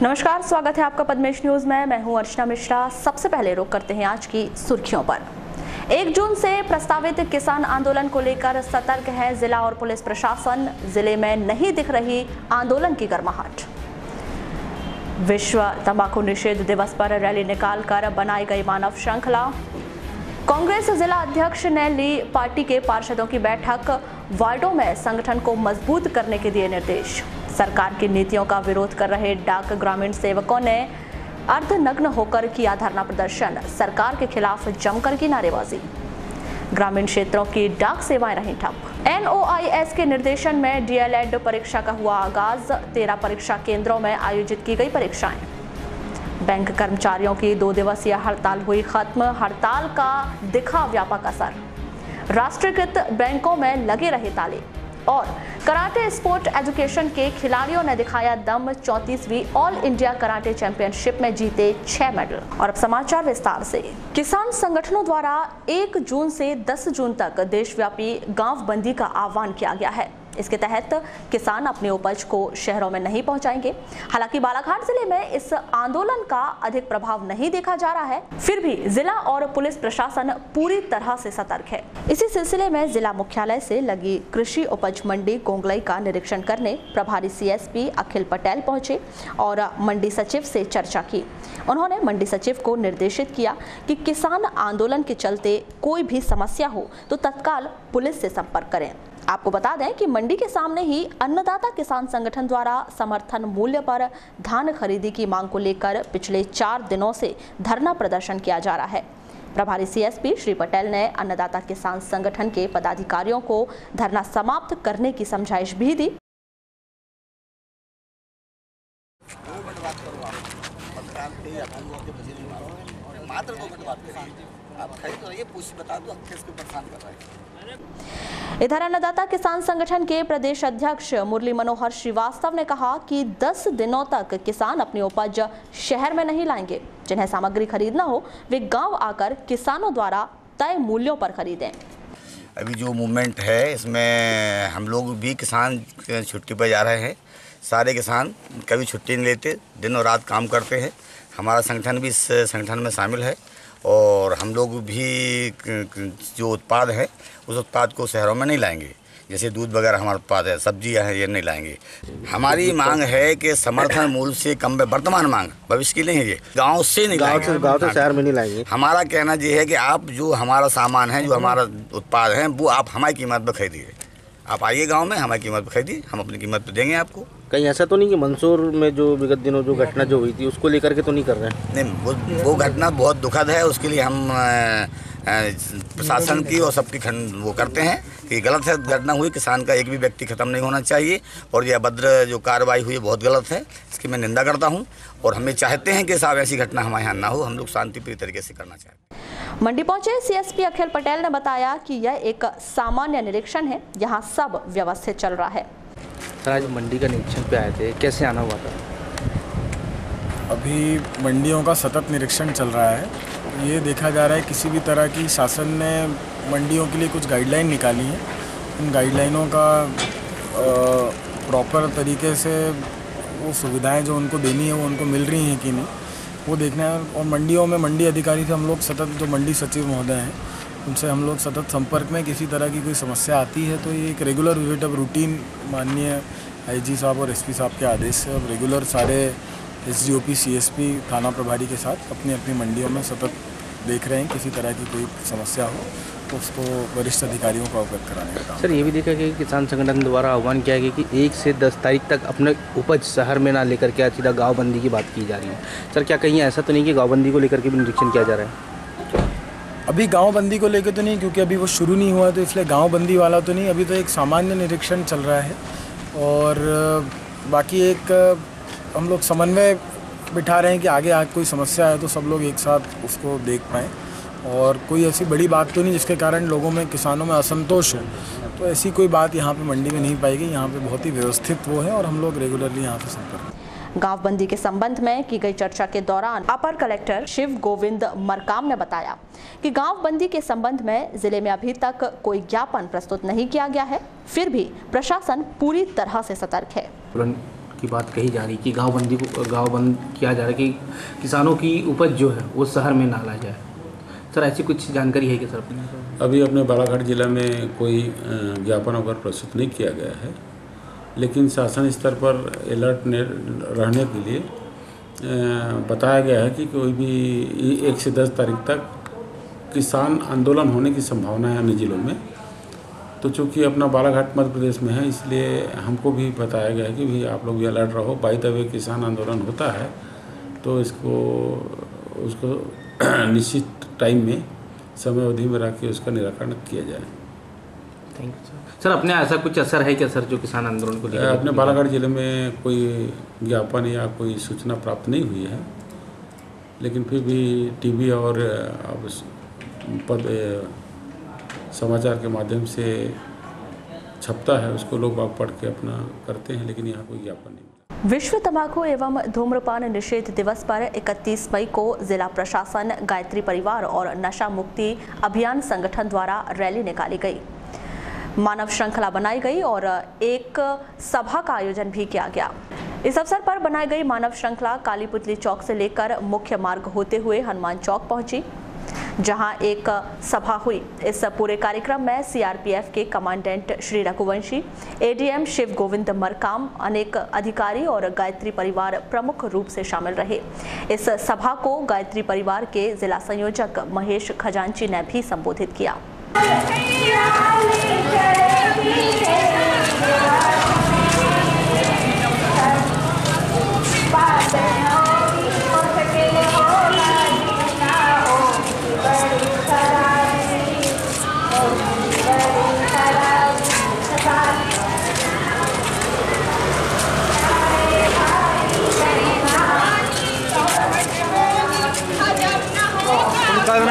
नमस्कार, स्वागत है आपका पद्मेश न्यूज में। मैं हूं अर्चना मिश्रा। सबसे पहले रुक करते हैं आज की सुर्खियों पर। 1 जून से प्रस्तावित किसान आंदोलन को लेकर सतर्क है जिला और पुलिस प्रशासन। जिले में नहीं दिख रही आंदोलन की गर्माहट। विश्व तंबाकू निषेध दिवस पर रैली निकालकर बनाई गई मानव श्रृंखला। कांग्रेस जिला अध्यक्ष ने ली पार्टी के पार्षदों की बैठक। वार्डों में संगठन को मजबूत करने के दिए निर्देश। सरकार की नीतियों का विरोध कर रहे डाक ग्रामीण सेवकों ने अर्धनग्न होकर किया धरना प्रदर्शन। सरकार के खिलाफ जमकर की नारेबाजी। ग्रामीण क्षेत्रों की डाक सेवाएं रहीं ठप। NOIS के निर्देशन में DLED परीक्षा का हुआ आगाज। 13 परीक्षा केंद्रों में आयोजित की गई परीक्षाएं। बैंक कर्मचारियों की 2 दिवसीय हड़ताल हुई खत्म। हड़ताल का दिखा व्यापक असर। राष्ट्रीयकृत बैंकों में लगे रहे ताले। और कराटे स्पोर्ट एजुकेशन के खिलाड़ियों ने दिखाया दम। 34वीं ऑल इंडिया कराटे चैंपियनशिप में जीते 6 मेडल। और अब समाचार विस्तार से। किसान संगठनों द्वारा 1 जून से 10 जून तक देशव्यापी गांव बंदी का आह्वान किया गया है। इसके तहत किसान अपनी उपज को शहरों में नहीं पहुंचाएंगे। हालांकि बालाघाट जिले में इस आंदोलन का अधिक प्रभाव नहीं देखा जा रहा है, फिर भी जिला और पुलिस प्रशासन पूरी तरह से सतर्क है। इसी सिलसिले में जिला मुख्यालय से लगी कृषि उपज मंडी गोंगलई का निरीक्षण करने प्रभारी CSP अखिल पटेल पहुंचे और मंडी सचिव से चर्चा की। उन्होंने मंडी सचिव को निर्देशित किया कि किसान आंदोलन के चलते कोई भी समस्या हो तो तत्काल पुलिस से संपर्क करें। आपको बता दें कि मंडी के सामने ही अन्नदाता किसान संगठन द्वारा समर्थन मूल्य पर धान खरीदी की मांग को लेकर पिछले 4 दिनों से धरना प्रदर्शन किया जा रहा है। प्रभारी CSP श्री पटेल ने अन्नदाता किसान संगठन के पदाधिकारियों को धरना समाप्त करने की समझाइश भी दी। इधर अन्नदाता किसान संगठन के प्रदेश अध्यक्ष मुरली मनोहर श्रीवास्तव ने कहा कि 10 दिनों तक किसान अपनी उपज शहर में नहीं लाएंगे। जिन्हें सामग्री खरीदना हो वे गांव आकर किसानों द्वारा तय मूल्यों पर खरीदें। अभी जो मूवमेंट है इसमें हम लोग भी किसान छुट्टी पर जा रहे हैं। सारे किसान कभी छुट्टी नहीं लेते, दिन और रात काम करते हैं। हमारा संगठन भी इस संगठन में शामिल है और हम लोग भी जो उत्पाद है उस उत्पाद को शहरों में नहीं लाएंगे। जैसे दूध वगैरह हमारा उत्पाद है, सब्जियां हैं, ये नहीं लाएंगे। हमारी मांग है कि समर्थन मूल्य से कम में, वर्तमान मांग भविष्य की नहीं है, ये गांव से नहीं लाएंगे, गांव से शहर में नहीं लाएंगे। हमारा कहना ये है कि आप जो हमारा सामान है, जो हमारा उत्पाद है, वो आप हमारी कीमत पर खरीदिए। आप आइए गांव में, हमारी कीमत पर खरीदिए, हम अपनी कीमत पर देंगे आपको। कहीं ऐसा तो नहीं कि मंदसौर में जो विगत दिनों जो घटना जो हुई थी उसको लेकर के तो नहीं कर रहे हैं? नहीं, वो घटना बहुत दुखद है। उसके लिए हम प्रशासन की और सबकी वो करते हैं कि गलत है घटना हुई। किसान का एक भी व्यक्ति खत्म नहीं होना चाहिए और ये अभद्र जो कार्रवाई हुई बहुत गलत है, इसकी मैं निंदा करता हूँ। और हमें चाहते हैं कि साहब ऐसी घटना हमारे यहाँ ना हो। हम लोग शांतिप्रिय तरीके से करना चाहते हैं। मंडी पहुंचे CSP अखिल पटेल ने बताया कि यह एक सामान्य निरीक्षण है, यहाँ सब व्यवस्थित चल रहा है। सर, आज मंडी का निरीक्षण पे आए थे, कैसे आना हुआ था? अभी मंडियों का सतत निरीक्षण चल रहा है। ये देखा जा रहा है किसी भी तरह की शासन ने मंडियों के लिए कुछ गाइडलाइन निकाली है, उन गाइडलाइनों का प्रॉपर तरीके से वो सुविधाएं जो उनको देनी है वो उनको मिल रही हैं कि नहीं, वो देखना है। और मंडियों में मंडी अधिकारी से हम लोग सतत, जो मंडी सचिव महोदय हैं उनसे हम लोग सतत संपर्क में। किसी तरह की कोई समस्या आती है तो ये एक रेगुलर विजिट ऑफ रूटीन माननीय IG साहब और SP साहब के आदेश से अब रेगुलर सारे SDOP CSP थाना प्रभारी के साथ अपनी अपनी मंडियों में सतत देख रहे हैं। किसी तरह की कोई समस्या हो तो उसको वरिष्ठ अधिकारियों को अवगत कराने का काम। सर, ये भी देखा गया कि किसान संगठन द्वारा आह्वान किया गया कि 1 से 10 तारीख तक अपने उपज शहर में ना लेकर के सीधा गाँव बंदी की बात की जा रही है। सर, क्या कहीं ऐसा तो नहीं कि गाँव बंदी को लेकर के भी निरीक्षण किया जा रहा है? अभी गांव बंदी को लेकर तो नहीं, क्योंकि अभी वो शुरू नहीं हुआ तो इसलिए गांव बंदी वाला तो नहीं। अभी तो एक सामान्य निरीक्षण चल रहा है और बाकी एक हम लोग समन्वय बिठा रहे हैं कि आगे कोई समस्या है तो सब लोग एक साथ उसको देख पाएँ। और कोई ऐसी बड़ी बात तो नहीं जिसके कारण लोगों में, किसानों में असंतोष है, तो ऐसी कोई बात यहाँ पे मंडी में नहीं पाएगी। यहाँ पे बहुत ही व्यवस्थित वो है और हम लोग रेगुलरली यहाँ पे संपर्क। गांव बंदी के संबंध में की गई चर्चा के दौरान अपर कलेक्टर शिव गोविंद मरकाम ने बताया कि गांव बंदी के संबंध में जिले में अभी तक कोई ज्ञापन प्रस्तुत नहीं किया गया है, फिर भी प्रशासन पूरी तरह से सतर्क है। की बात कही जा रही कि गांव बंद किया जा रहा है कि किसानों की उपज जो है वो शहर में ना ला जाए। सर ऐसी कुछ जानकारी है कि सर अभी अपने बालाघाट जिला में कोई ज्ञापन वगैरह प्रस्तुत नहीं किया गया है, लेकिन शासन स्तर पर अलर्ट रहने के लिए बताया गया है कि कोई भी 1 से 10 तारीख तक किसान आंदोलन होने की संभावना है अन्य जिलों में। तो चूँकि अपना बालाघाट मध्य प्रदेश में है, इसलिए हमको भी बताया गया है कि भाई आप लोग भी अलर्ट रहो। बाय द वे किसान आंदोलन होता है तो उसको निश्चित टाइम में समय अवधि में रख के उसका निराकरण किया जाए। Thank you sir. अपने ऐसा कुछ असर है क्या सर जो किसान आंदोलन को लेकर? अपने बालाघाट जिले में कोई ज्ञापन या कोई सूचना प्राप्त नहीं हुई है, लेकिन फिर भी टीवी और समाचार के माध्यम से छपता है, उसको लोग बाग पढ़ के अपना करते हैं, लेकिन यहाँ कोई ज्ञापन नहीं। विश्व तंबाकू एवं धूम्रपान निषेध दिवस पर 31 मई को जिला प्रशासन, गायत्री परिवार और नशा मुक्ति अभियान संगठन द्वारा रैली निकाली गई, मानव श्रृंखला बनाई गई और एक सभा का आयोजन भी किया गया। इस अवसर पर बनाई गई मानव श्रृंखला काली पुतली चौक से लेकर मुख्य मार्ग होते हुए हनुमान चौक पहुंची, जहां एक सभा हुई। इस पूरे कार्यक्रम में सीआरपीएफ के कमांडेंट श्री रघुवंशी, एडीएम शिव गोविंद मरकाम, अनेक अधिकारी और गायत्री परिवार प्रमुख रूप से शामिल रहे। इस सभा को गायत्री परिवार के जिला संयोजक महेश खजांची ने भी संबोधित किया।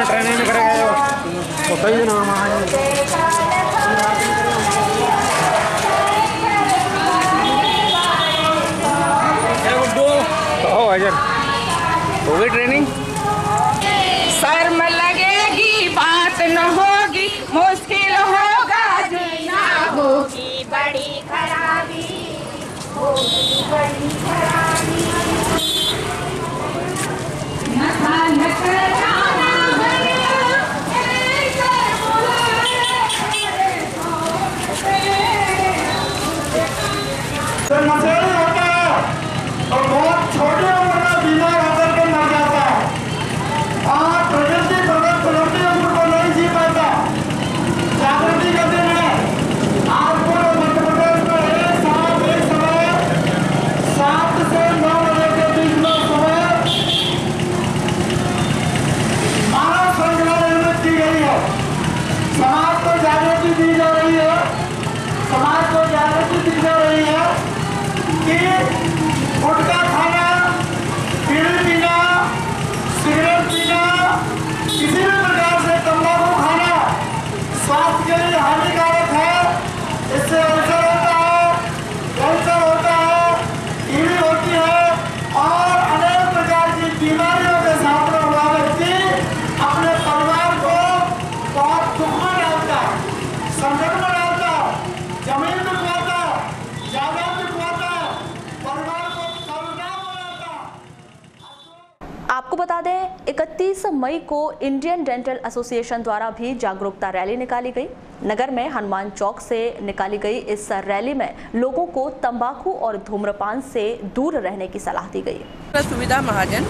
ट्रेनिंग में करेगा बताइए ना। हो गई ट्रेनिंग। शर्म लगेगी, बात न होगी, मुश्किल होगा जीना, होगी बड़ी खराबी, होगी बड़ी खराबी। नशेड़ी होता है और बहुत छोटे उम्र में बीमार होकर के मर जाता है। प्रकृति उनको नहीं जी पाता। जागृति का दिन है। आज पूरे मध्य प्रदेश में एक समय 7 से 9 बजे के बीच में सुबह मानव श्रृंखला निर्मित की गई है। समाज को जागृति दी जा रही है। समाज को जागृति दी जा रही है कि गुटखा खाना, बीड़ी पीना, सिगरेट पीना, किसी भी प्रकार से तंबाकू खाना स्वास्थ्य के लिए हानिकारक है। इससे अल्सर होता है, कैंसर होता है, टीबी होती है और अनेक प्रकार की बीमारियों के सामने हुआ व्यक्ति अपने परिवार को बहुत दुख में डालता है, संकट में डालता है, जमीन बिकवाता है, जायदाद बिकवाता है, परिवार को सर्वनाश बनाता है। आपको बता दें, 31 मई को इंडियन डेंटल एसोसिएशन द्वारा भी जागरूकता रैली निकाली गई। नगर में हनुमान चौक से निकाली गई इस रैली में लोगों को तंबाकू और धूम्रपान से दूर रहने की सलाह दी गई। सुविधा महाजन,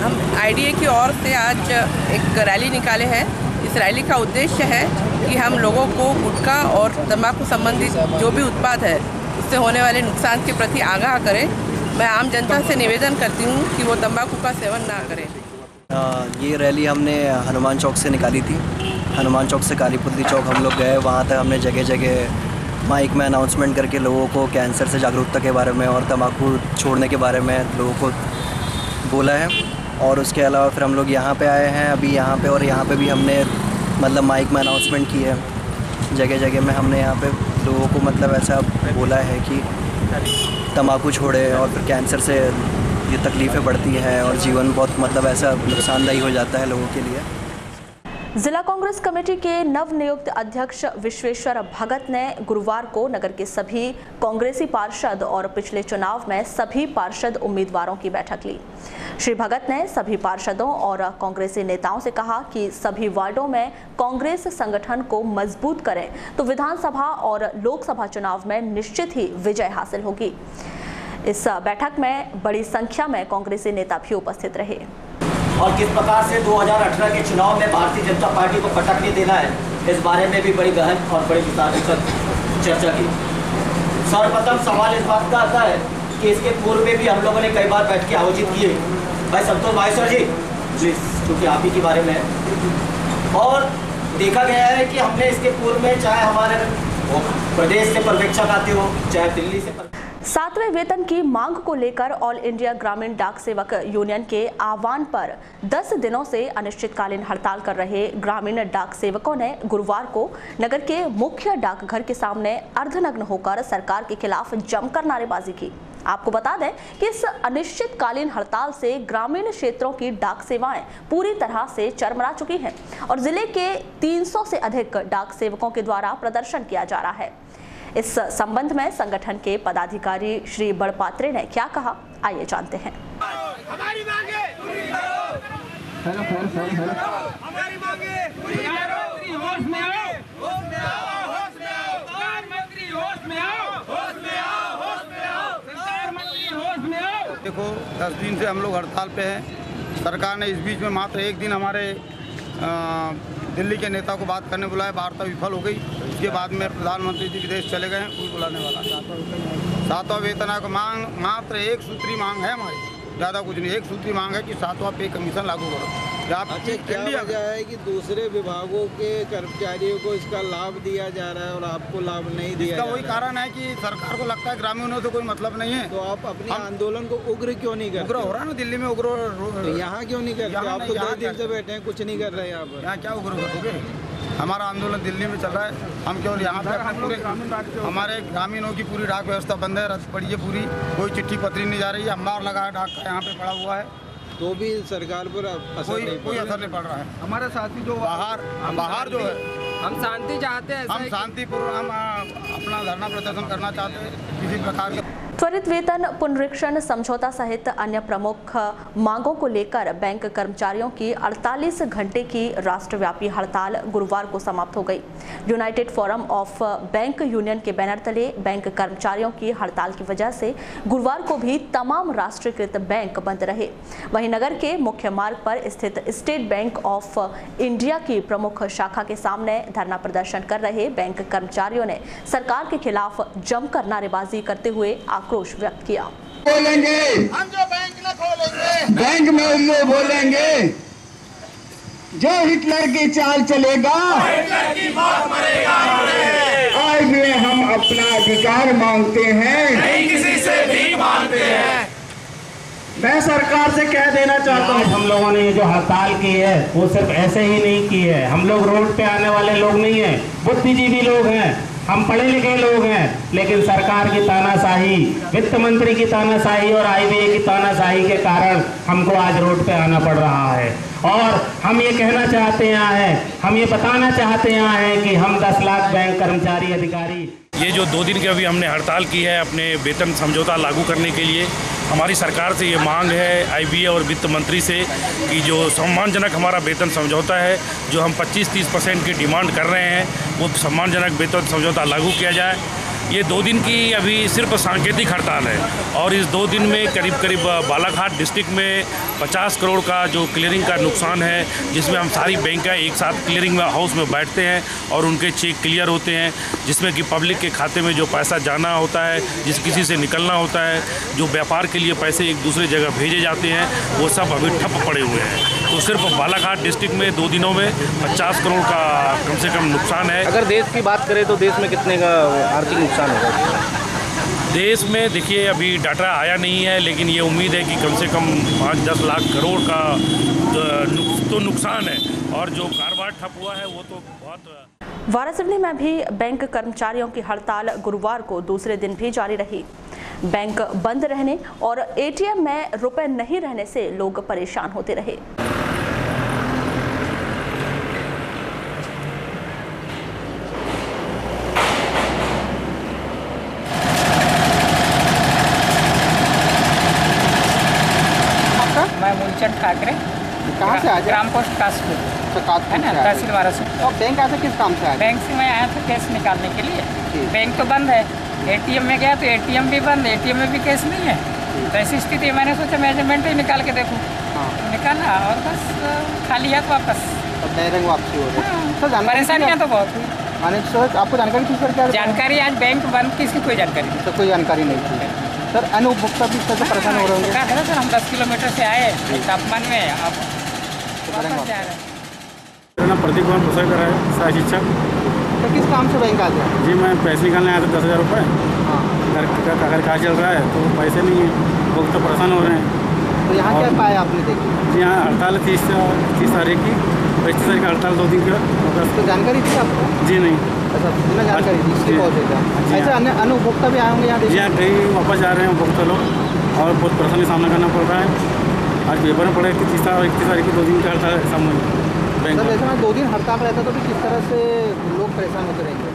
हम आईडीए की ओर से आज एक रैली निकाले हैं। इस रैली का उद्देश्य है कि हम लोगों को गुटखा और तंबाकू संबंधित जो भी उत्पाद है उससे होने वाले नुकसान के प्रति आगाह करें। मैं आम जनता से निवेदन करती हूँ कि वो तंबाकू का सेवन ना करें। ये रैली हमने हनुमान चौक से निकाली थी। हनुमान चौक से काली पुतली चौक हम लोग गए। वहाँ तक हमने जगह जगह माइक में अनाउंसमेंट करके लोगों को कैंसर से जागरूकता के बारे में और तंबाकू छोड़ने के बारे में लोगों को बोला है। और उसके अलावा फिर हम लोग यहाँ पे आए हैं अभी यहाँ पे, और यहाँ पे भी हमने मतलब माइक में अनाउंसमेंट की है। जगह जगह में हमने यहाँ पे लोगों को मतलब ऐसा बोला है कि तंबाकू छोड़े और फिर कैंसर से ये तकलीफ़ें बढ़ती हैं और जीवन बहुत मतलब ऐसा नुकसानदायी हो जाता है लोगों के लिए। जिला कांग्रेस कमेटी के नवनियुक्त अध्यक्ष विश्वेश्वर भगत ने गुरुवार को नगर के सभी कांग्रेसी पार्षद और पिछले चुनाव में सभी पार्षद उम्मीदवारों की बैठक ली। श्री भगत ने सभी पार्षदों और कांग्रेसी नेताओं से कहा कि सभी वार्डों में कांग्रेस संगठन को मजबूत करें तो विधानसभा और लोकसभा चुनाव में निश्चित ही विजय हासिल होगी। इस बैठक में बड़ी संख्या में कांग्रेसी नेता भी उपस्थित रहे। और किस प्रकार से 2018 के चुनाव में भारतीय जनता पार्टी को पटकने देना है, इस बारे में भी बड़ी गहन और बड़ी विस्तार चर्चा की। सर्वप्रथम सवाल इस बात का आता है कि इसके पूर्व में भी हम लोगों ने कई बार बैठकें आयोजित किए। भाई संतोष माहेश्वर जी प्लीज, क्योंकि आप ही के बारे में है। और देखा गया है कि हमने इसके पूर्व में चाहे हमारे प्रदेश से पर्यवेक्षक आते हो, चाहे दिल्ली से 7वें वेतन की मांग को लेकर ऑल इंडिया ग्रामीण डाक सेवक यूनियन के आह्वान पर 10 दिनों से अनिश्चितकालीन हड़ताल कर रहे ग्रामीण डाक सेवकों ने गुरुवार को नगर के मुख्य डाकघर के सामने अर्धनग्न होकर सरकार के खिलाफ जमकर नारेबाजी की। आपको बता दें कि इस अनिश्चितकालीन हड़ताल से ग्रामीण क्षेत्रों की डाक सेवाएं पूरी तरह से चरमरा चुकी हैं और जिले के 300 से अधिक डाक सेवकों के द्वारा प्रदर्शन किया जा रहा है। इस संबंध में संगठन के पदाधिकारी श्री बड़पात्रे ने क्या कहा, आइए जानते हैं। हमारी मांगे पूरी करो। हमारी मांगे पूरी करो। होश में आओ, होश में आओ, होश में आओ। प्रधानमंत्री होश में आओ, होश में आओ, होश में आओ। प्रधानमंत्री होश में आओ। देखो 10 दिन से हम लोग हड़ताल पे हैं। सरकार ने इस बीच में मात्र एक दिन हमारे दिल्ली के नेता को बात करने बुलाया, वार्ता विफल हो गई। उसके बाद में प्रधानमंत्री जी विदेश चले गए, कोई बुलाने वाला। 7वां वेतन आयोग मांग मात्र एक सूत्री मांग है हमारी, ज़्यादा कुछ नहीं। एक सूत्री मांग है कि 7वां पे कमीशन लागू करो। अच्छा, क्या वजह है कि दूसरे विभागों के कर्मचारियों को इसका लाभ दिया जा रहा है और आपको लाभ नहीं दिया जा रहा है? वही कारण है कि सरकार को लगता है ग्रामीणों से कोई मतलब नहीं है। तो आप अपने आंदोलन को उग्र क्यों नहीं करते? उग्र हो रहा है ना दिल्ली में, उग्र। तो यहाँ क्यों नहीं करते? आप तो 2 दिन से बैठे हैं, कुछ नहीं कर रहे यहाँ पर। यहाँ क्या उग्र करोगे? हमारा आंदोलन दिल्ली में चल रहा है, हम केवल यहाँ पे पूरे हमारे ग्रामीणों की पूरी डाक व्यवस्था बंद है, रद्द पड़ी है पूरी। कोई चिट्ठी पत्री नहीं जा रही है। अंबार लगा है डाक का, यहाँ पे पड़ा हुआ है, तो भी सरकार पर कोई असर नहीं पड़ रहा है। हमारे साथी जो बाहर जो है, हम शांति चाहते हैं, हम शांतिपूर्वक हम अपना धरना प्रदर्शन करना चाहते हैं। किसी प्रकार के त्वरित वेतन पुनरीक्षण समझौता सहित अन्य प्रमुख मांगों को लेकर बैंक कर्मचारियों की 48 घंटे की राष्ट्रव्यापी हड़ताल गुरुवार को समाप्त हो गई। United forum of bank union के बैनर तले बैंक कर्मचारियों की हड़ताल की वजह से गुरुवार को भी तमाम राष्ट्रीयकृत बैंक बंद रहे। वहीं नगर के मुख्य मार्ग पर स्थित स्टेट बैंक ऑफ इंडिया की प्रमुख शाखा के सामने धरना प्रदर्शन कर रहे बैंक कर्मचारियों ने सरकार के खिलाफ जमकर नारेबाजी करते हुए आक्रोश व्यक्त किया। बोलेंगे हम जो बैंक न खोलेंगे, बैंक में उल्लू बोलेंगे, जो हिटलर की चाल चलेगा, हिटलर की मौत मरेगा। आज में हम अपना अधिकार मांगते हैं, नहीं किसी से भी मांगते हैं। मैं सरकार से कह देना चाहता हूँ, हम लोगों ने ये जो हड़ताल की है वो सिर्फ ऐसे ही नहीं की है। हम लोग रोड पे आने वाले लोग नहीं हैं, बुद्धिजीवी लोग हैं, हम पढ़े लिखे लोग हैं, लेकिन सरकार की तानाशाही, वित्त मंत्री की तानाशाही और IBA की तानाशाही के कारण हमको आज रोड पे आना पड़ रहा है। और हम ये कहना चाहते हैं, हम ये बताना चाहते हैं कि हम 10 लाख बैंक कर्मचारी अधिकारी ये जो 2 दिन की अभी हमने हड़ताल की है अपने वेतन समझौता लागू करने के लिए, हमारी सरकार से ये मांग है IBA और वित्त मंत्री से कि जो सम्मानजनक हमारा वेतन समझौता है, जो हम 25-30% की डिमांड कर रहे हैं, वो सम्मानजनक वेतन समझौता लागू किया जाए। ये 2 दिन की अभी सिर्फ सांकेतिक हड़ताल है और इस 2 दिन में करीब बालाघाट डिस्ट्रिक्ट में 50 करोड़ का जो क्लियरिंग का नुकसान है, जिसमें हम सारी बैंक का एक साथ क्लियरिंग हाउस में बैठते हैं और उनके चेक क्लियर होते हैं, जिसमें कि पब्लिक के खाते में जो पैसा जाना होता है, जिस किसी से निकलना होता है, जो व्यापार के लिए पैसे एक दूसरे जगह भेजे जाते हैं, वो सब अभी ठप पड़े हुए हैं। तो सिर्फ बालाघाट डिस्ट्रिक्ट में 2 दिनों में 50 करोड़ का कम से कम नुकसान है। अगर देश की बात करें तो देश में कितने का आर्थिक नुकसान होगा? देश में देखिए अभी डाटा आया नहीं है, लेकिन ये उम्मीद है कि कम से कम 5-10 लाख करोड़ का तो नुकसान है और जो कारोबार ठप हुआ है वो तो बहुत। वारासिवनी में भी बैंक कर्मचारियों की हड़ताल गुरुवार को दूसरे दिन भी जारी रही। बैंक बंद रहने और ATM में रुपए नहीं रहने से लोग परेशान होते रहे। से आए थे? ग्राम पोस्ट कासपुर है ना, तहसील वारासी। और बैंक आए थे किस काम से आए? बैंक से मैं आया था कैश निकालने के लिए। बैंक तो बंद है, एटीएम में गया तो एटीएम भी बंद, एटीएम में भी कैश नहीं है। तो ऐसी स्थिति मैंने सोचा मेजरमेंट ही निकाल के देखूँ। निकाला और बस खाली हाथ वापस। रंग वापसी हो गई। परेशानियाँ तो बहुत हुई। आपको जानकारी थी सर? क्या जानकारी? आज बैंक बंद की इसकी कोई जानकारी नहीं। तो कोई जानकारी नहीं थी सर। अन्य उपभोक्ता भी इससे परेशान हो रहे होंगे? सर हम 10 किलोमीटर से आए तापमान में, अब वापस जा रहे हैं। मेरा नाम प्रदीप कुमार प्रसाद है, सहायक शिक्षक। तो किस काम से बैंक आते हैं? जी मैं पैसे निकालने आया था 10,000 रुपये। घर का अगर कार्य चल रहा है तो पैसे नहीं है, लोग तो परेशान हो रहे हैं। तो यहाँ क्या पाया आपने? देखिए जी हाँ, हड़ताल 30 तारीख की, 25 तारीख का हड़ताल 2 दिन की। तो जानकारी थी आपको? जी नहीं। अच्छा, बिना जानकारी थी इसलिए पहुँचे थे। ऐसे अन्य उपभोक्ता भी आए होंगे यहाँ? जी हाँ, कई वापस जा रहे हैं उपभोक्ता लोग और बहुत परेशानी का सामना करना पड़ रहा है। आज पेपर में पड़े कि 30 और 31 तारीख की 2 दिन का हड़ताल सामने। सर जैसे मैं 2 दिन हड़ताल रहता तो भी किस तरह से लोग परेशान होते रहेंगे?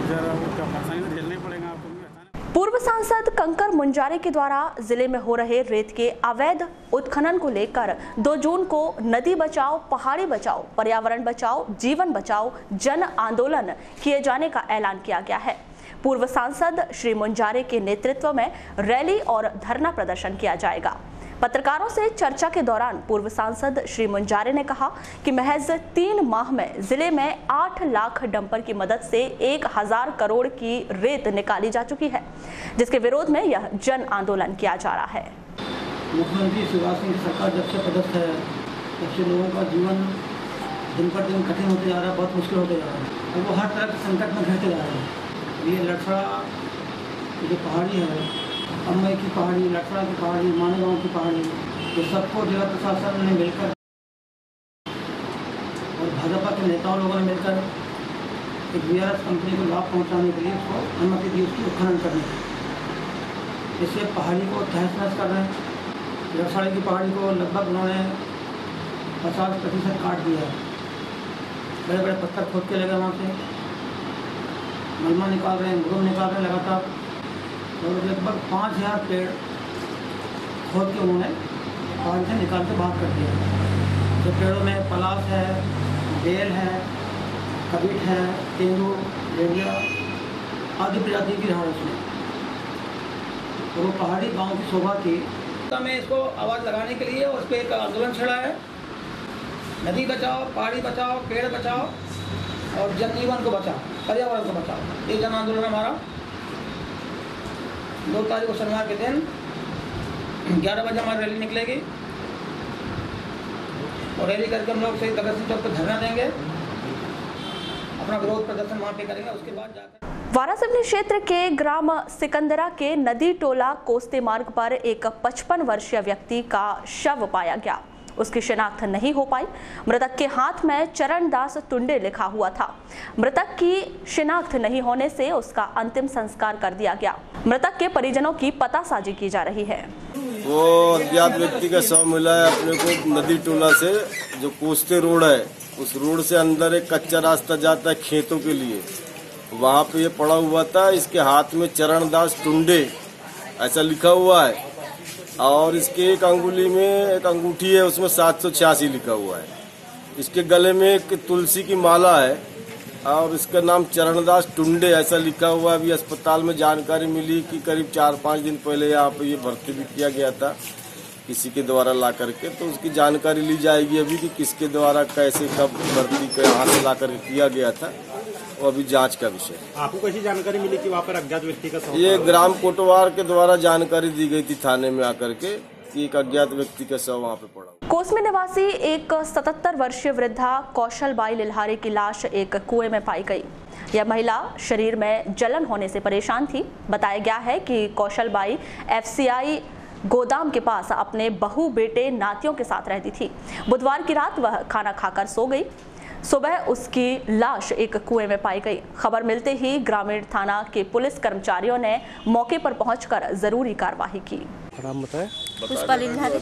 पूर्व सांसद कंकर मुंजारे के द्वारा जिले में हो रहे रेत के अवैध उत्खनन को लेकर 2 जून को नदी बचाओ, पहाड़ी बचाओ, पर्यावरण बचाओ, जीवन बचाओ जन आंदोलन किए जाने का ऐलान किया गया है। पूर्व सांसद श्री मुंजारे के नेतृत्व में रैली और धरना प्रदर्शन किया जाएगा। पत्रकारों से चर्चा के दौरान पूर्व सांसद श्री मुंजारे ने कहा कि महज 3 माह में जिले में 8 लाख डंपर की मदद से 1000 करोड़ की रेत निकाली जा चुकी है, जिसके विरोध में यह जन आंदोलन किया जा रहा है। मुख्यमंत्री शिवराज सिंह सरकार जब से पदस्थ है तब से लोगों का जीवन दिन पर दिन कठिन होते जा रहा है, बहुत मुश्किल होते जा रहा है और वो हर तरह के संकट में घिरते जा रहे हैं। ये लठड़ा जो पहाड़ी है, अम्मई की पहाड़ी, लठड़ा की पहाड़ी, मानेगांव की पहाड़ी, ये सबको जिला प्रशासन ने मिलकर और भाजपा के नेताओं लोगों ने मिलकर एक बीआरएस कंपनी को लाभ पहुंचाने के लिए उसको अनुमति दी, उसकी उत्खनन करने की। इससे पहाड़ी को तहस नहस कर रहे हैं। लठड़ा की पहाड़ी को लगभग उन्होंने 50% काट दिया है। बड़े बड़े पत्थर खोद के लगे, वहाँ से मलमा निकाल रहे हैं, मुरुम निकाल रहे हैं लगातार और लगभग 5000 पेड़ खोद के उन्होंने पहाड़ से निकाल के बाहर कर दिया। तो पेड़ों में पलाश है, बेल है, कबीट है, तेंदू, लेडिया आदि प्रजाति की झाड़ उसमें। तो वो पहाड़ी गांव की शोभा की में इसको आवाज़ लगाने के लिए उस पर एक आंदोलन छिड़ा है। नदी बचाओ, पहाड़ी बचाओ, पेड़ बचाओ और जनजीवन को बचाओ, पर्यावरण को बचाओ। ये जन आंदोलन हमारा 2 तारीख को शनिवार के दिन 11 बजे हमारी रैली निकलेगी और रैली करके हम लोग शहीद भगत सिंह चौक पर धरना देंगे, अपना विरोध प्रदर्शन वहाँ पे करेंगे। उसके बाद जाकर वारासिवनी क्षेत्र के ग्राम सिकंदरा के नदी टोला कोस्ते मार्ग पर एक 55 वर्षीय व्यक्ति का शव पाया गया। उसकी शिनाख्त नहीं हो पाई। मृतक के हाथ में चरणदास टुंडे लिखा हुआ था। मृतक की शिनाख्त नहीं होने से उसका अंतिम संस्कार कर दिया गया। मृतक के परिजनों की पतासाजी की जा रही है। वो अज्ञात व्यक्ति का शव मिला है अपने को नदी टोला से, जो कोस्ते रोड है, उस रोड से अंदर एक कच्चा रास्ता जाता है खेतों के लिए, वहाँ पे ये पड़ा हुआ था। इसके हाथ में चरणदास टुंडे ऐसा लिखा हुआ है और इसके एक अंगुली में एक अंगूठी है, उसमें 786 लिखा हुआ है। इसके गले में एक तुलसी की माला है और इसका नाम चरणदास टुंडे ऐसा लिखा हुआ है। अभी अस्पताल में जानकारी मिली कि करीब 4-5 दिन पहले यहाँ पे ये भर्ती भी किया गया था किसी के द्वारा ला करके, तो उसकी जानकारी ली जाएगी अभी कि किसके द्वारा कैसे कब भर्ती यहाँ से ला कर किया गया था, वो अभी जांच का विषय है। आपको कैसी जानकारी मिली कि वहाँ पर अज्ञात व्यक्ति का शव? ये ग्राम कोटवार के द्वारा जानकारी दी गई थी थाने में आकर के कि एक अज्ञात व्यक्ति का शव वहाँ पे पड़ा। कोसमी निवासी एक 77 वर्षीय वृद्धा कौशलबाई लिल्हारे की लाश एक कुएं में पाई गई। यह महिला शरीर में जलन होने से परेशान थी। बताया गया है कि कौशलबाई FCI गोदाम के पास अपने बहू बेटे नातियों के साथ रहती थी। बुधवार की रात वह खाना खाकर सो गई। सुबह उसकी लाश एक कुएं में पाई गई। खबर मिलते ही ग्रामीण थाना के पुलिस कर्मचारियों ने मौके पर पहुंचकर जरूरी कार्रवाई की। नाम बताएं? पुष्पा लिल्हारे।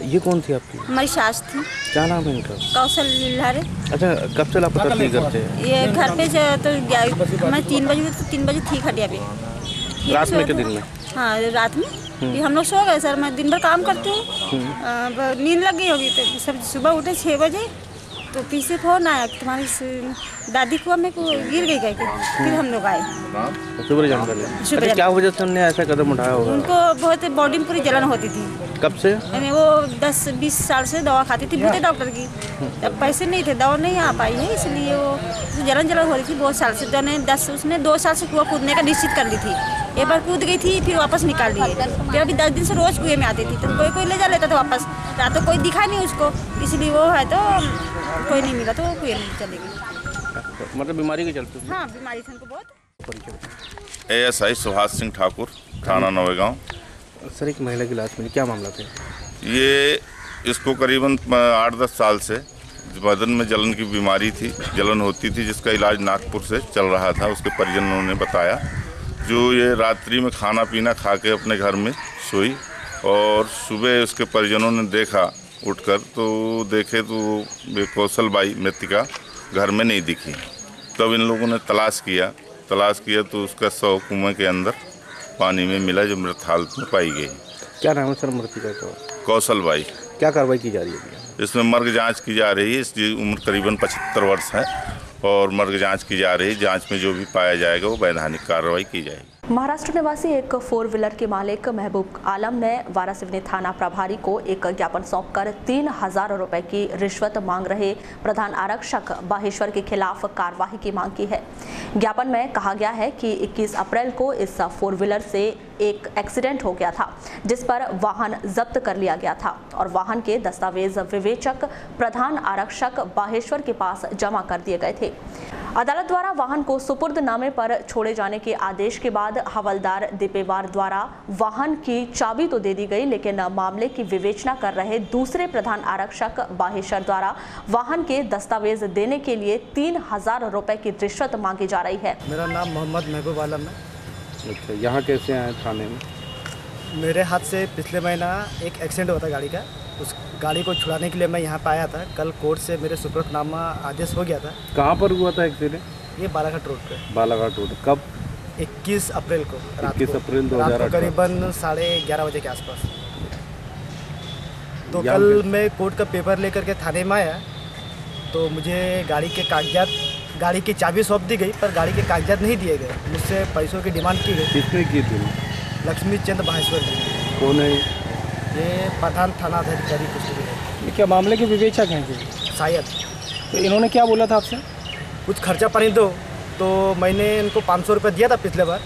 ये कौन थी आपकी? हमारी सास थी। क्या नाम है इनका? कौशल लिल्हारे। अच्छा, कब से लापता थी घर से? ये घर पे तो मैं 3 बजे थी खटिया पे। रात में के दिन में? हाँ रात में ये हम लोग सो गए सर, मैं दिन भर काम करती हूँ, नींद लग गई होगी तो सब सुबह उठे 6 बजे तो पीछे फोन आया कि तुम्हारी दादी कुआं में को गिर गई करके, फिर हम लोग आए। शुक्र जानकारी। क्या वजह से उन्होंने ऐसा कदम उठाया होगा? उनको बहुत बॉडी में पूरी जलन होती थी। कब से? वो 10-20 साल से दवा खाती थी भूते डॉक्टर की, तब पैसे नहीं थे, दवा नहीं आ पाई है, इसलिए वो जलन हो रही थी बहुत साल से। उसने 2 साल से कुआं कूदने का निश्चित कर ली थी, एक बार कूद गई थी फिर वापस निकाल लिए, फिर अभी 10 दिन से रोज कुएं में आती थी, तो कोई ले जा लेता था वापस, रात को कोई दिखा नहीं उसको, इसलिए वो है तो कोई नहीं मिला तो वो कुएं में चले गए। मतलब बीमारी के चलते? हाँ बीमारी थी उनको बहुत। ASI सुभाष सिंह ठाकुर, थाना नवेगांव। सर एक महिला की लाश मिली, क्या मामला था? ये इसको करीबन 8-10 साल से बदन में जलन की बीमारी थी, जलन होती थी, जिसका इलाज नागपुर से चल रहा था। उसके परिजनों ने बताया, जो ये रात्रि में खाना पीना खा के अपने घर में सोई और सुबह उसके परिजनों ने देखा उठकर, तो देखे तो कौशल बाई मृतिका घर में नहीं दिखी। तब इन लोगों ने तलाश किया तो उसका शव कुएं के अंदर पानी में मिला, जो मृत हालत में पाई गई। क्या नाम है सर मृतिका का? कौशल बाई। क्या कार्रवाई की जा रही है? इसमें मर्ग जांच की जा रही है। इसकी उम्र करीबन 75 वर्ष है और मर्ग जांच की जा रही है। जांच में जो भी पाया जाएगा वो वैधानिक कार्रवाई की जाएगी। महाराष्ट्र निवासी एक 4 व्हीलर के मालिक महबूब आलम ने वारासिवनी थाना प्रभारी को एक ज्ञापन सौंपकर 3000 रुपए की रिश्वत मांग रहे प्रधान आरक्षक बाहेश्वर के खिलाफ कार्रवाई की मांग की है। ज्ञापन में कहा गया है कि 21 अप्रैल को इस 4 व्हीलर से एक एक्सीडेंट हो गया था, जिस पर वाहन जब्त कर लिया गया था और वाहन के दस्तावेज विवेचक प्रधान आरक्षक बाहेश्वर के पास जमा कर दिए गए थे। अदालत द्वारा वाहन को सुपुर्द नामे पर छोड़े जाने के आदेश के बाद हवलदार दीपेवार द्वारा वाहन की चाबी तो दे दी गई, लेकिन मामले की विवेचना कर रहे दूसरे प्रधान आरक्षक बाहेश्वर द्वारा वाहन के दस्तावेज देने के लिए 3000 रुपए की रिश्वत मांगी जा रही है। मेरा नाम मोहम्मद महबूब आलम है। अच्छा, यहाँ कैसे आए थाने में? मेरे हाथ से पिछले महीना एक एक्सीडेंट हुआ था गाड़ी का, उस गाड़ी को छुड़ाने के लिए मैं यहाँ पे आया था। कल कोर्ट से मेरे सुपुर्दनामा आदेश हो गया था। कहाँ पर हुआ था एक्सीडेंट? ये बालाघाट रोड पे। बालाघाट रोड। कब? 21 अप्रैल को। 21 अप्रैल 2018 करीबन 11:30 बजे के आसपास। तो कल मैं कोर्ट का पेपर लेकर के थाने में आया तो मुझे गाड़ी की चाबी सौंप दी गई, पर गाड़ी के कागजात नहीं दिए गए। मुझसे पैसों की डिमांड की गई। किसने की थी? लक्ष्मी चंद बाहेश्वर जी। कौन है? ये प्रधान थाना अधिकारी पुष्टि। क्या मामले के विवेचक हैं जी? शायद। तो इन्होंने क्या बोला था आपसे? कुछ खर्चा पानी दो, तो मैंने इनको 500 रुपये दिया था पिछले बार,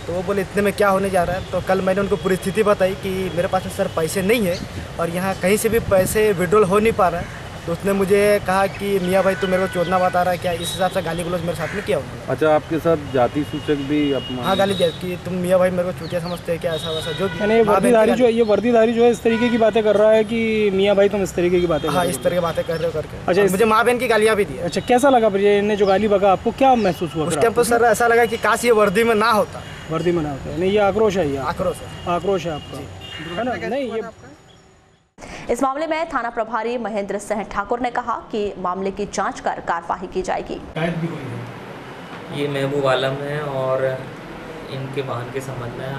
तो वो बोले इतने में क्या होने जा रहा है। तो कल मैंने उनको पूरी स्थिति बताई कि मेरे पास सर पैसे नहीं है और यहाँ कहीं से भी पैसे विड्रॉल हो नहीं पा रहा है। तो उसने मुझे कहा कि मियाँ भाई तो मेरे को चोदना बता रहा है क्या, इस हिसाब से गाली गलौज मेरे साथ में किया उन्होंने। अच्छा, आपके साथ जाति सूचक भी अपमान? हाँ, गाली दिया कि तुम मियाँ भाई मेरे को चूतिया समझते हैं क्या, ऐसा वैसा जो ये वर्दीधारी जो है इस तरीके की बातें कर रहा है कि मियाँ भाई तुम इस तरीके की बातें। हाँ, इस तरह की बातें कर रहे हो करके। अच्छा, मुझे माँ बहन की गालियाँ भी दी। अच्छा, कैसा लगा फिर इन्हें जो गाली बका, आपको क्या महसूस हुआ? उस टाइम पर सर ऐसा लगा कि काश ये वर्दी में ना होता। वर्दी में ना होता? नहीं, ये आक्रोश है। ये आक्रोश है आपका, है ना? नहीं, ये इस मामले में थाना प्रभारी महेंद्र सिंह ठाकुर ने कहा कि मामले की जांच कर कार्रवाई की जाएगी। ये महबूब आलम है और इनके वाहन के संबंध में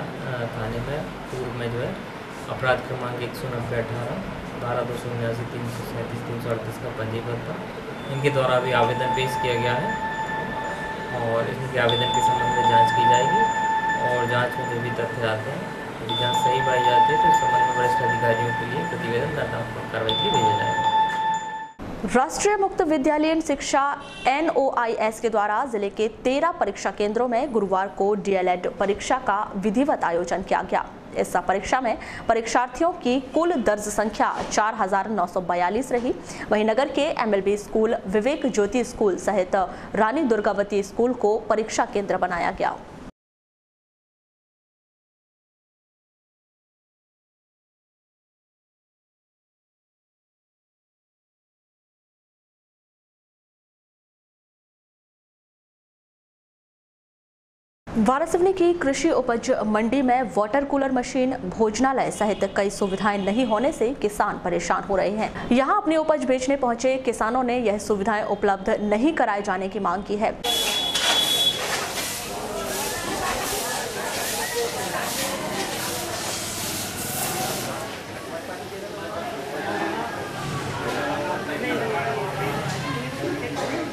थाने में पूर्व में जो है अपराध क्रमांक 190/18 धारा 279 337 338 का पंजीकरण था। इनके द्वारा भी आवेदन पेश किया गया है और इनके आवेदन के संबंध में जाँच की जाएगी और जाँच में जो भी तथ्य आते हैं, यदि जाँच सही पाई जाती है तो इस संबंध में वरिष्ठ अधिकारियों के लिए प्रतिवेदन दाता को कार्रवाई के लिए भेजा जाएगा। राष्ट्रीय मुक्त विद्यालयीन शिक्षा NOIS के द्वारा जिले के 13 परीक्षा केंद्रों में गुरुवार को DLED परीक्षा का विधिवत आयोजन किया गया। इस परीक्षा में परीक्षार्थियों की कुल दर्ज संख्या 4942 रही। वहीं नगर के MLB स्कूल, विवेक ज्योति स्कूल सहित रानी दुर्गावती स्कूल को परीक्षा केंद्र बनाया गया। वारासिवनी की कृषि उपज मंडी में वाटर कूलर मशीन, भोजनालय सहित कई सुविधाएं नहीं होने से किसान परेशान हो रहे हैं। यहां अपनी उपज बेचने पहुंचे किसानों ने यह सुविधाएं उपलब्ध नहीं कराए जाने की मांग की है।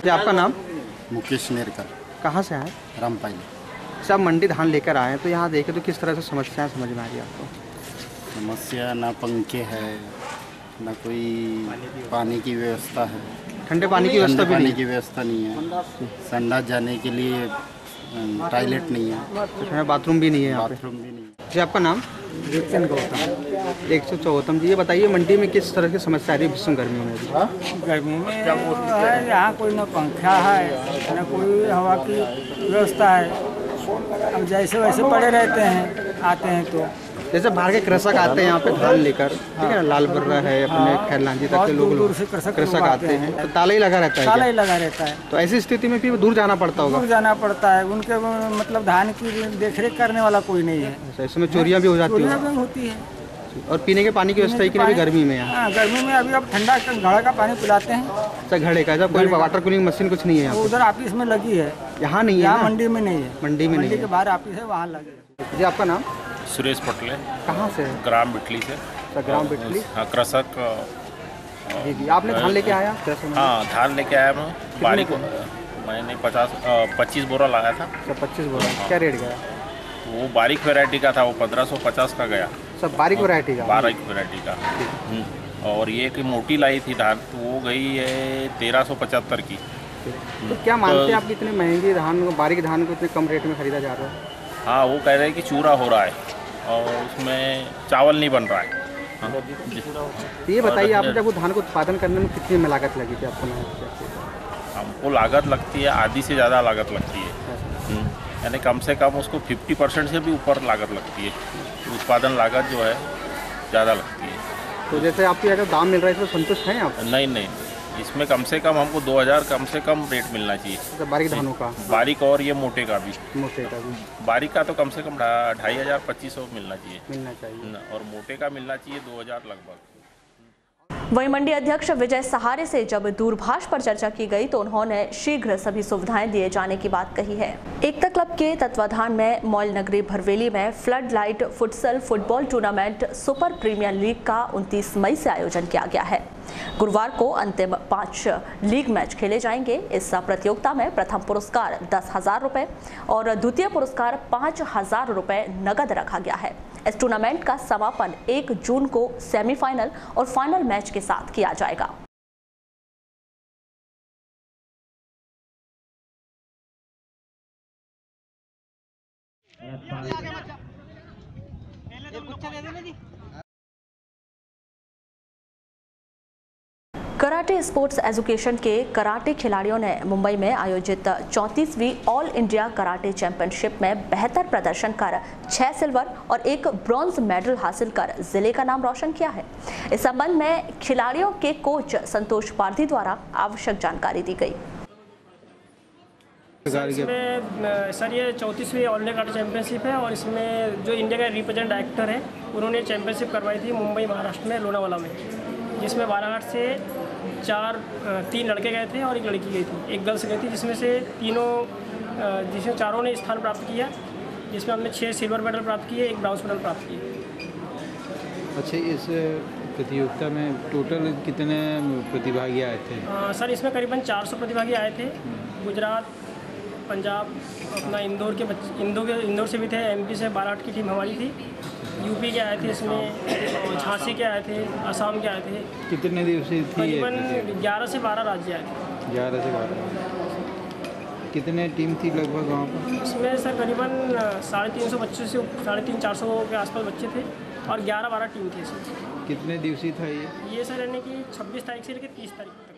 जी आपका नाम? मुकेश नेरकर। कहाँ से आए? रामपाई। सब मंडी धान लेकर आए हैं तो यहाँ देखें तो किस तरह से समस्याएं समझ में आ रही है आपको? समस्या ना पंखे है ना कोई पानी की व्यवस्था है। ठंडे पानी की व्यवस्था भी नहीं? की व्यवस्था नहीं है। संडास जाने के लिए टॉयलेट नहीं है। बाथरूम भी नहीं है यहाँ पे? बाथरूम भी नहीं। जी आपका नाम? विपिन गौतम। 114। जी ये बताइए मंडी में किस तरह की समस्या आ रही है भीषण गर्मियों में? गर्मी में है यहाँ कोई ना पंखा है ना कोई हवा की व्यवस्था है। अब जैसे वैसे पड़े रहते हैं, आते हैं तो जैसे बाहर के कृषक आते हैं यहाँ पे धान लेकर, ठीक है ना, लाल बर्रा है अपने खैरलांजी तक के लोग कृषक आते हैं तो ताला ही लगा रहता है। ताला ही लगा रहता है। तो ऐसी स्थिति में फिर दूर जाना पड़ता होगा? दूर जाना पड़ता है, उनके मतलब धान की देखरेख करने वाला कोई नहीं है। इसमें चोरियाँ भी हो जाती चोरियाँ भी होती है। और पीने के पानी की व्यवस्था है कि नहीं गर्मी में यहाँ? गर्मी में अभी अब ठंडा घड़ा का पानी पिलाते हैं। अच्छा घड़े का? कोई वाटर कूलिंग मशीन कुछ नहीं है यहाँ? उधर ऑफिस में लगी है, यहाँ नहीं है? यहाँ मंडी में नहीं है। मंडी में नहीं है? के बाहर ऑफिस है, वहाँ लगी है। जी आपका नाम? सुरेश पटले। कहाँ से? ग्राम बिटली से। ग्राम बिटली? हाँ कृषक। जी जी आपने धान लेके आया? हाँ धान लेके आया मैं। बारीक मैंने 25 बोरा लगाया था। 25 बोरा क्या रेट गया? वो बारीक वैरायटी का था, वो 1550 का गया। सब बारीक वैरायटी का? बारीक वैरायटी का। और ये कि मोटी लाई थी धान तो वो गई है 1375 की। तो क्या मानते हैं आप इतने महंगी धान को, बारीक धान को इतने कम रेट में खरीदा जा रहा है? हाँ वो कह रहे हैं कि चूरा हो रहा है और उसमें चावल नहीं बन रहा है। हाँ। ये बताइए आपने जब वो धान को उत्पादन करने में कितनी में लागत लगी थी आपको? हमको लागत लगती है आधी से ज़्यादा लागत लगती है, यानी कम से कम उसको 50% से भी ऊपर लागत लगती है। उत्पादन लागत जो है ज़्यादा लगती है। तो जैसे आपको अगर दाम मिल रहा है तो संतुष्ट हैं आप? नहीं, इसमें कम से कम हमको 2000 कम से कम रेट मिलना चाहिए। तो बारीक धानों का? बारीक और ये मोटे का भी। मोटे का भी? बारीक का तो कम से कम 2500 मिलना चाहिए और मोटे का मिलना चाहिए 2000 लगभग। वहीं मंडी अध्यक्ष विजय सहारे से जब दूरभाष पर चर्चा की गई तो उन्होंने शीघ्र सभी सुविधाएं दिए जाने की बात कही है। एकता क्लब के तत्वाधान में मॉल नगरी भरवेली में flood light futsal football tournament super premier league का 29 मई से आयोजन किया गया है। गुरुवार को अंतिम 5 लीग मैच खेले जाएंगे। इस प्रतियोगिता में प्रथम पुरस्कार 10,000 रुपए और द्वितीय पुरस्कार 5,000 रुपए नगद रखा गया है। इस टूर्नामेंट का समापन 1 जून को सेमीफाइनल और फाइनल मैच के साथ किया जाएगा। कराटे स्पोर्ट्स एजुकेशन के कराटे खिलाड़ियों ने मुंबई में आयोजित 34वीं ऑल इंडिया कराटे चैंपियनशिप में बेहतर प्रदर्शन कर 6 सिल्वर और 1 ब्रॉन्ज मेडल हासिल कर जिले का नाम रोशन किया है। इस संबंध में खिलाड़ियों के कोच संतोष पारधी द्वारा आवश्यक जानकारी दी गई। सर ये 34वीं ऑल इंडिया कराटे चैंपियनशिप है और इसमें जो इंडिया का रिप्रेजेंट डायरेक्टर है उन्होंने चैंपियनशिप करवाई थी मुंबई महाराष्ट्र में लोनावाला में, जिसमें बालाघाट से 3 लड़के गए थे और 1 लड़की गई थी, 1 गर्ल्स गई थी, जिसमें चारों ने स्थान प्राप्त किया, जिसमें हमने 6 सिल्वर मेडल प्राप्त किए, 1 ब्राउन्ज मेडल प्राप्त किए। अच्छा इस प्रतियोगिता में टोटल कितने प्रतिभागी आए थे? सर इसमें करीबन 400 प्रतिभागी आए थे। गुजरात, पंजाब, अपना इंदौर से भी थे, MP से बालाघाट की टीम हमारी थी, यूपी के आए थे, इसमें झांसी के आए थे, असम के आए थे। कितने दिवसीय थी? करीबन 11 से 12 राज्य आए थे। 11 से 12। कितने टीम थी लगभग वहाँ पर? इसमें सर करीबन 350 बच्चों से 350-400 के आसपास बच्चे थे और 11-12 टीम थी इसमें। कितने दिवसीय था ये सर यानी कि 26 तारीख से लेकर 30 तारीख तक।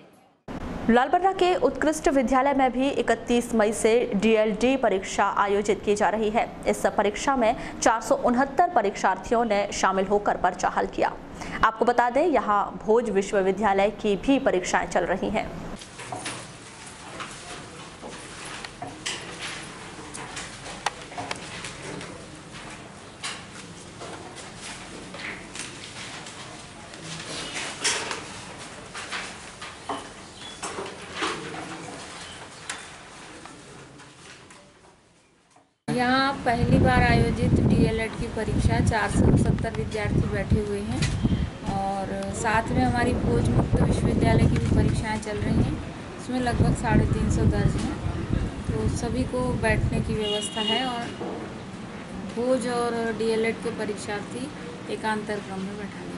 लालबर्रा के उत्कृष्ट विद्यालय में भी 31 मई से DLD परीक्षा आयोजित की जा रही है। इस परीक्षा में 469 परीक्षार्थियों ने शामिल होकर पर्चा हल किया। आपको बता दें यहाँ भोज विश्वविद्यालय की भी परीक्षाएं चल रही हैं। यहाँ पहली बार आयोजित DLED की परीक्षा 470 विद्यार्थी बैठे हुए हैं और साथ में हमारी भोज मुक्त विश्वविद्यालय की भी परीक्षाएं चल रही हैं। उसमें लगभग 350 दर्ज हैं। तो सभी को बैठने की व्यवस्था है और भोज और डीएलएड के परीक्षार्थी एकांतर क्रम में बैठा गए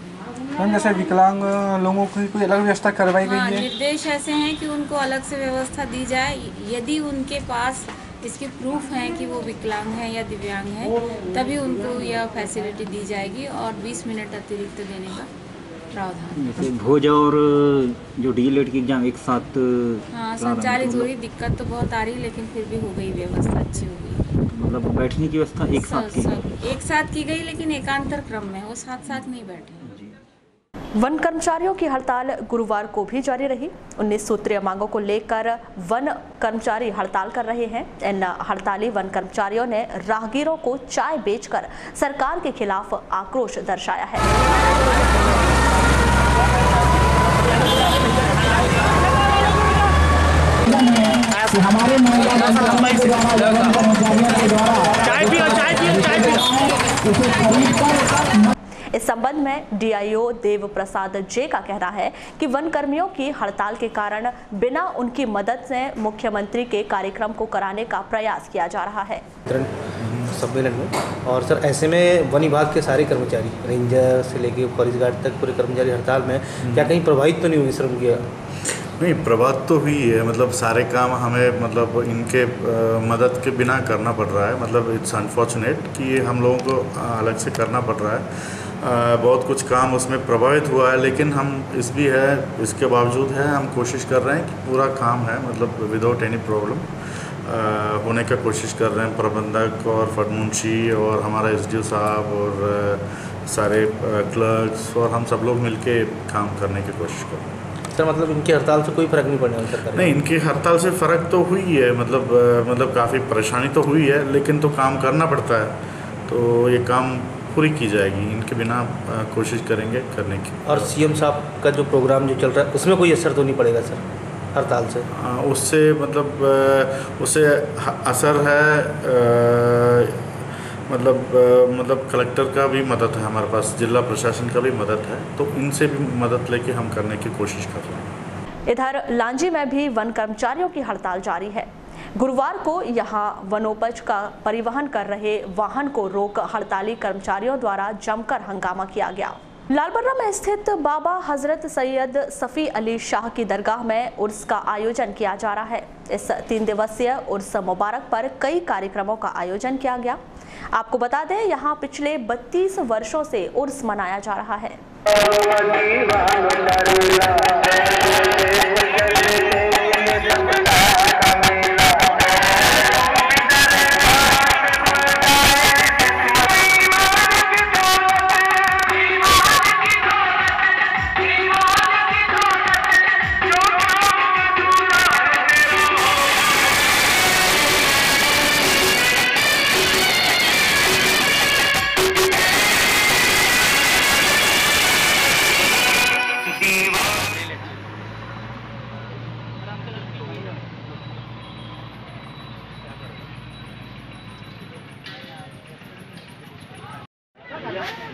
हैं। जैसे विकलांग लोगों की कोई अलग व्यवस्था करवाई गई है? निर्देश ऐसे हैं कि उनको अलग से व्यवस्था दी जाए। यदि उनके पास इसके प्रूफ हैं कि वो विकलांग हैं या दिव्यांग हैं, तभी उनको यह फैसिलिटी दी जाएगी और 20 मिनट अतिरिक्त देने का प्रावधान। जैसे भोज और जो डीएलएड की एग्जाम एक साथ संचालित हो रही, दिक्कत तो बहुत आ रही, लेकिन फिर भी हो गई, व्यवस्था अच्छी हो गई। मतलब बैठने की व्यवस्था एक साथ की गई, लेकिन एकांतर क्रम में, वो साथ साथ नहीं बैठे। वन कर्मचारियों की हड़ताल गुरुवार को भी जारी रही। 19 सूत्रीय मांगों को लेकर वन कर्मचारी हड़ताल कर रहे हैं। इन हड़ताली वन कर्मचारियों ने राहगीरों को चाय बेचकर सरकार के खिलाफ आक्रोश दर्शाया है। हमारे इस संबंध में डीआईओ देव प्रसाद जे का कहना है कि वन कर्मियों की हड़ताल के कारण बिना उनकी मदद से मुख्यमंत्री के कार्यक्रम को कराने का प्रयास किया जा रहा है सम्मेलन में। और सर ऐसे में वन विभाग के सारे कर्मचारी, रेंजर से लेके फॉरेस्ट गार्ड तक पूरे कर्मचारी हड़ताल में, क्या कहीं प्रभावित तो नहीं होगी सर उनकी? नहीं, प्रभावित तो हुई है। मतलब सारे काम हमें मतलब इनके मदद के बिना करना पड़ रहा है। मतलब इट्स अनफॉर्चुनेट कि ये हम लोगों को अलग से करना पड़ रहा है। बहुत कुछ काम उसमें प्रभावित हुआ है, लेकिन हम इसके बावजूद है हम कोशिश कर रहे हैं कि पूरा काम है मतलब विदाउट एनी प्रॉब्लम होने का कोशिश कर रहे हैं। प्रबंधक और फडमुंशी और हमारा एसडीओ साहब और सारे क्लर्क्स और हम सब लोग मिलके काम करने की कोशिश कर रहे हैं। सर मतलब इनकी हड़ताल से कोई फर्क नहीं पड़ने वाला सरकार? नहीं, इनकी हड़ताल से फ़र्क तो हुई है। मतलब काफ़ी परेशानी तो हुई है, लेकिन तो काम करना पड़ता है, तो ये काम पूरी की जाएगी। इनके बिना कोशिश करेंगे करने की। और सीएम साहब का जो प्रोग्राम जो चल रहा है उसमें कोई असर तो नहीं पड़ेगा सर हड़ताल से? उससे मतलब उससे असर है। मतलब कलेक्टर का भी मदद है हमारे पास, जिला प्रशासन का भी मदद है, तो इनसे भी मदद लेके हम करने की कोशिश कर रहे हैं। इधर लांजी में भी वन कर्मचारियों की हड़ताल जारी है। गुरुवार को यहां वनोपज का परिवहन कर रहे वाहन को रोक हड़ताली कर्मचारियों द्वारा जमकर हंगामा किया गया। लालबर्रा में स्थित बाबा हजरत सैयद सफ़ी अली शाह की दरगाह में उर्स का आयोजन किया जा रहा है। इस 3 दिवसीय उर्स मुबारक पर कई कार्यक्रमों का आयोजन किया गया। आपको बता दें, यहाँ पिछले 32 वर्षों से उर्स मनाया जा रहा है।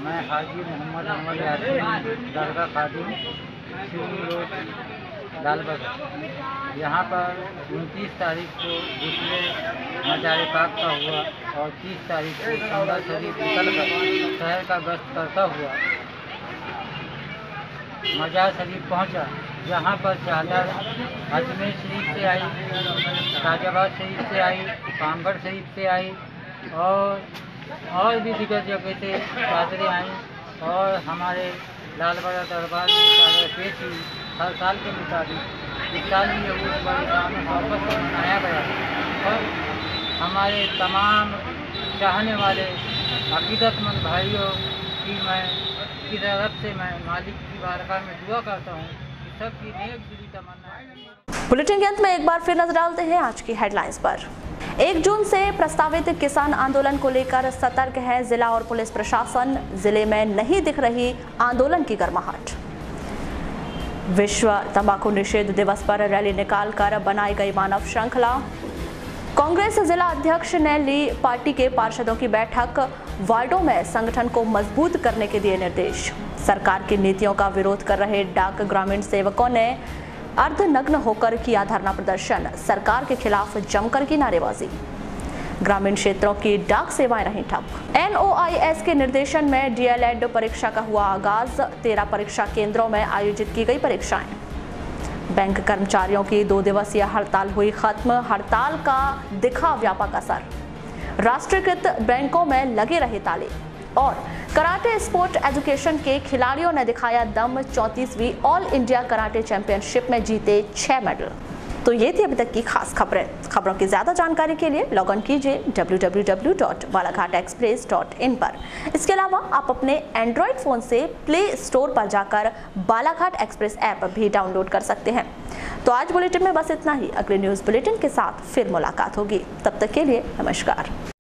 मैं हाजी मोहम्मद अहमद यासीन दरगाह खादिम लालबाग, यहाँ पर 29 तारीख को दूसरे मजार पाक का हुआ और 30 तारीख को संगा शरीफ निकलकर शहर का गश्त करता हुआ मजार शरीफ पहुँचा, जहाँ पर चादर अजमेर शरीफ से आई, गाजियाबाद शरीफ से आई, पामगढ़ शरीफ से आई और भी दीगर जगह से चादरें आईं और हमारे लालबर्रा दरबार में चादर पेश हुई। हर साल के मुताबिक इस साल भी यहूद बड़े शान मोहब्बत से मनाया गया और हमारे तमाम चाहने वाले अकीदतमंद भाइयों की तरफ से मैं मालिक की बारगाह में दुआ करता हूँ कि सबकी नेक दिली तमन्ना। बुलेटिन के अंत में एक बार फिर नजर डालते हैं आज की हेडलाइंस पर। 1 जून से प्रस्तावित किसान आंदोलन को लेकर सतर्क है जिला और पुलिस प्रशासन। जिले में नहीं दिख रही आंदोलन की गर्माहट। विश्व तंबाकू निषेध दिवस पर रैली निकालकर बनाई गई मानव श्रृंखला। कांग्रेस जिला अध्यक्ष ने ली पार्टी के पार्षदों की बैठक। वार्डों में संगठन को मजबूत करने के दिए निर्देश। सरकार की नीतियों का विरोध कर रहे डाक ग्रामीण सेवकों ने अर्धनग्न होकर किया धरना प्रदर्शन, सरकार के खिलाफ जमकर की नारेबाजी। ग्रामीण क्षेत्रों की डाक सेवाएं रहीं ठप। NOIS के निर्देशन में DLED परीक्षा का हुआ आगाज, 13 परीक्षा केंद्रों में आयोजित की गई परीक्षाएं। बैंक कर्मचारियों की 2 दिवसीय हड़ताल हुई खत्म, हड़ताल का दिखा व्यापक असर। राष्ट्रीयकृत बैंकों में लगे रहे ताले और कराटे स्पोर्ट एजुकेशन के खिलाड़ियों ने दिखाया दम, 34वीं ऑल इंडिया कराटे चैंपियनशिप में जीते 6 मेडल। तो ये थी अभी तक की खास खबरें। खबरों की ज्यादा जानकारी के लिए लॉग इन कीजिए www.balaghatexpress.in पर। इसके अलावा आप अपने एंड्रॉइड फोन से प्ले स्टोर पर जाकर बालाघाट एक्सप्रेस ऐप भी डाउनलोड कर सकते हैं। तो आज बुलेटिन में बस इतना ही। अगले न्यूज बुलेटिन के साथ फिर मुलाकात होगी, तब तक के लिए नमस्कार।